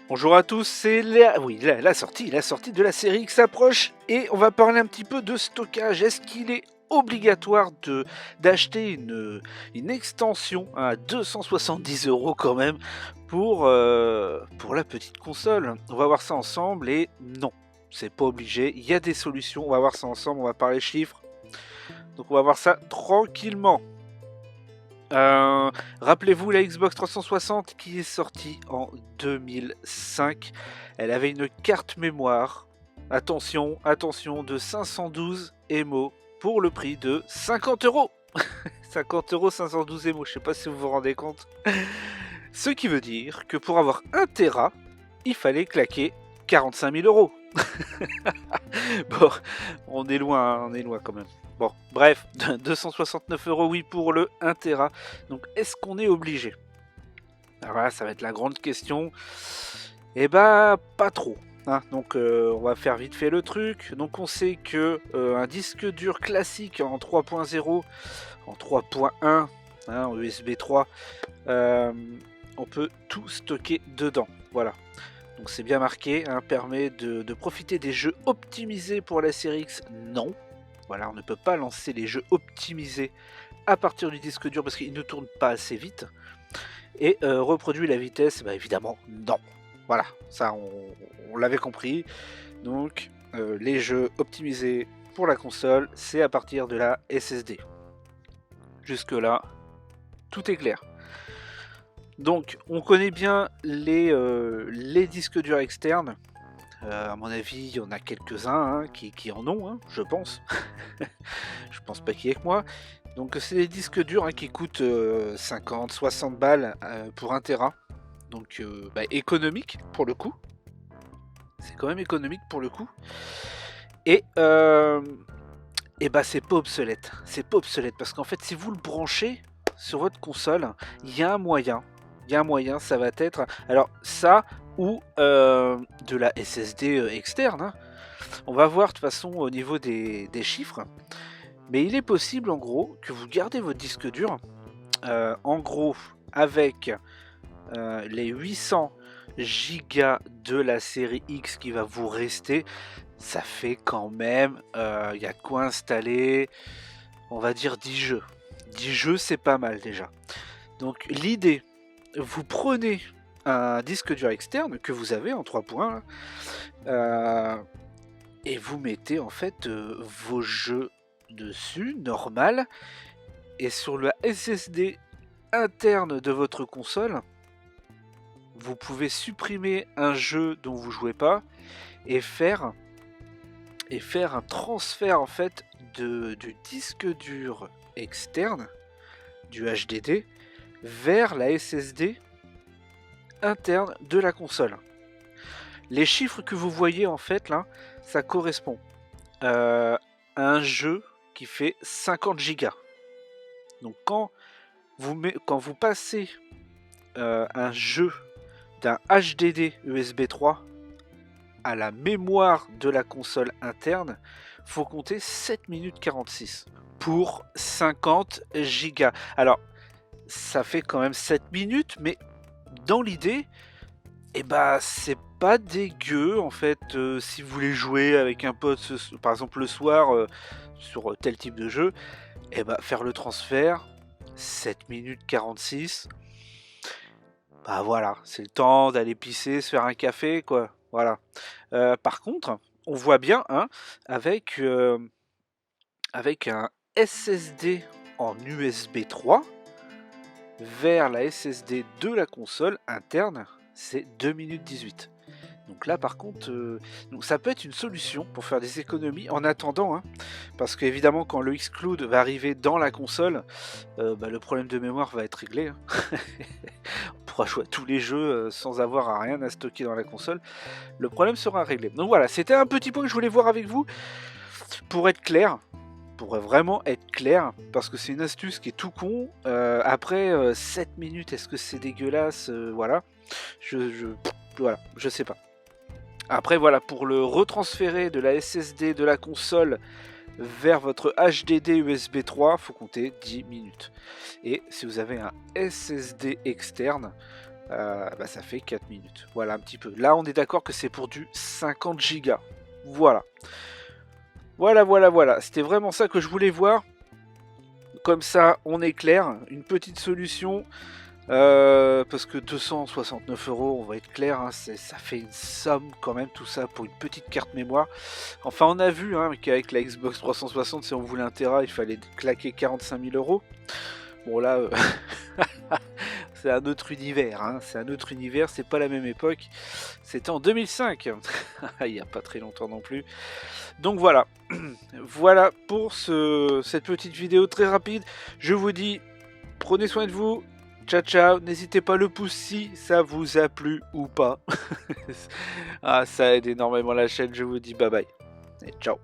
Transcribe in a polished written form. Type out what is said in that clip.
Bonjour à tous, c'est la sortie de la série X approche et on va parler un petit peu de stockage. Est-ce qu'il est obligatoire d'acheter une extension à 270 € quand même pour la petite console? On va voir ça ensemble et non, c'est pas obligé, il y a des solutions, on va voir ça ensemble, on va parler chiffres. Donc on va voir ça tranquillement. Rappelez-vous la Xbox 360 qui est sortie en 2005. Elle avait une carte mémoire, attention, de 512 émo pour le prix de 50 €. 50 €, 512 émo, je sais pas si vous vous rendez compte. Ce qui veut dire que pour avoir 1 Tera, il fallait claquer 45 000 €. Bon, on est loin quand même. Bon, bref, 269 € oui pour le 1 Tera. Donc est-ce qu'on est obligé? Alors là, ça va être la grande question. Eh bah, pas trop. Hein. Donc on va faire vite fait le truc. Donc on sait que un disque dur classique en 3.0, en 3.1, hein, en USB 3, on peut tout stocker dedans. Voilà. Donc c'est bien marqué, hein, permet de profiter des jeux optimisés pour la série X. Non. Voilà, on ne peut pas lancer les jeux optimisés à partir du disque dur parce qu'il ne tourne pas assez vite. Et reproduit la vitesse, bah évidemment non. Voilà, ça on l'avait compris. Donc les jeux optimisés pour la console, c'est à partir de la SSD. Jusque là, tout est clair. Donc on connaît bien les disques durs externes. À mon avis, il y en a quelques-uns hein, qui en ont, hein, je pense. Je pense pas qu'il y ait que moi. Donc c'est des disques durs hein, qui coûtent 50, 60 balles pour 1 Tera. Donc économique pour le coup. C'est quand même économique pour le coup. Et c'est pas obsolète. C'est pas obsolète parce qu'en fait si vous le branchez sur votre console, il y a un moyen. Ça va être... Alors ça ou de la SSD externe. Hein. On va voir de toute façon au niveau des chiffres. Mais il est possible en gros que vous gardez votre disque dur. En gros avec les 800 gigas de la série X qui va vous rester, ça fait quand même, il y a de quoi installer, on va dire 10 jeux. 10 jeux, c'est pas mal déjà. Donc l'idée, vous prenez un disque dur externe que vous avez en 3 points, et vous mettez en fait vos jeux dessus, normal, et sur le SSD interne de votre console, vous pouvez supprimer un jeu dont vous jouez pas et faire un transfert en fait du disque dur externe du HDD vers la SSD interne de la console. Les chiffres que vous voyez en fait là, ça correspond à un jeu qui fait 50 gigas. Donc quand vous passez un jeu d'un HDD USB 3 à la mémoire de la console interne, faut compter 7 minutes 46 pour 50 gigas. Alors, ça fait quand même 7 minutes, mais dans l'idée, c'est pas dégueu en fait. Si vous voulez jouer avec un pote, par exemple le soir, sur tel type de jeu, faire le transfert, 7 minutes 46. Bah voilà, c'est le temps d'aller pisser, se faire un café, quoi. Voilà. Par contre, on voit bien, hein, avec un SSD en USB 3 vers la SSD de la console interne, c'est 2 minutes 18. Donc là par contre, donc ça peut être une solution pour faire des économies en attendant, hein, parce qu'évidemment quand le Xcloud va arriver dans la console, le problème de mémoire va être réglé. Hein. On pourra jouer à tous les jeux sans avoir à rien à stocker dans la console. Le problème sera réglé. Donc voilà, c'était un petit point que je voulais voir avec vous pour être clair. Pour vraiment être clair, parce que c'est une astuce qui est tout con. Après 7 minutes, est-ce que c'est dégueulasse? Voilà. Voilà, je sais pas. Après voilà, pour le retransférer de la SSD de la console vers votre HDD USB 3, faut compter 10 minutes. Et si vous avez un SSD externe, bah, ça fait 4 minutes. Voilà un petit peu. Là, on est d'accord que c'est pour du 50 gigas. Voilà. Voilà. C'était vraiment ça que je voulais voir. Comme ça, on est clair. Une petite solution. Parce que 269 euros, on va être clair, hein, ça fait une somme quand même tout ça pour une petite carte mémoire. Enfin, on a vu qu'avec la Xbox 360, si on voulait un Tera, il fallait claquer 45 000 euros. Bon là, c'est un autre univers, c'est un autre univers, c'est pas la même époque. C'était en 2005, il n'y a pas très longtemps non plus. Donc voilà, voilà pour cette petite vidéo très rapide. Je vous dis, prenez soin de vous. Ciao ciao, n'hésitez pas le pouce si ça vous a plu ou pas. Ça aide énormément la chaîne, je vous dis bye bye. Et ciao.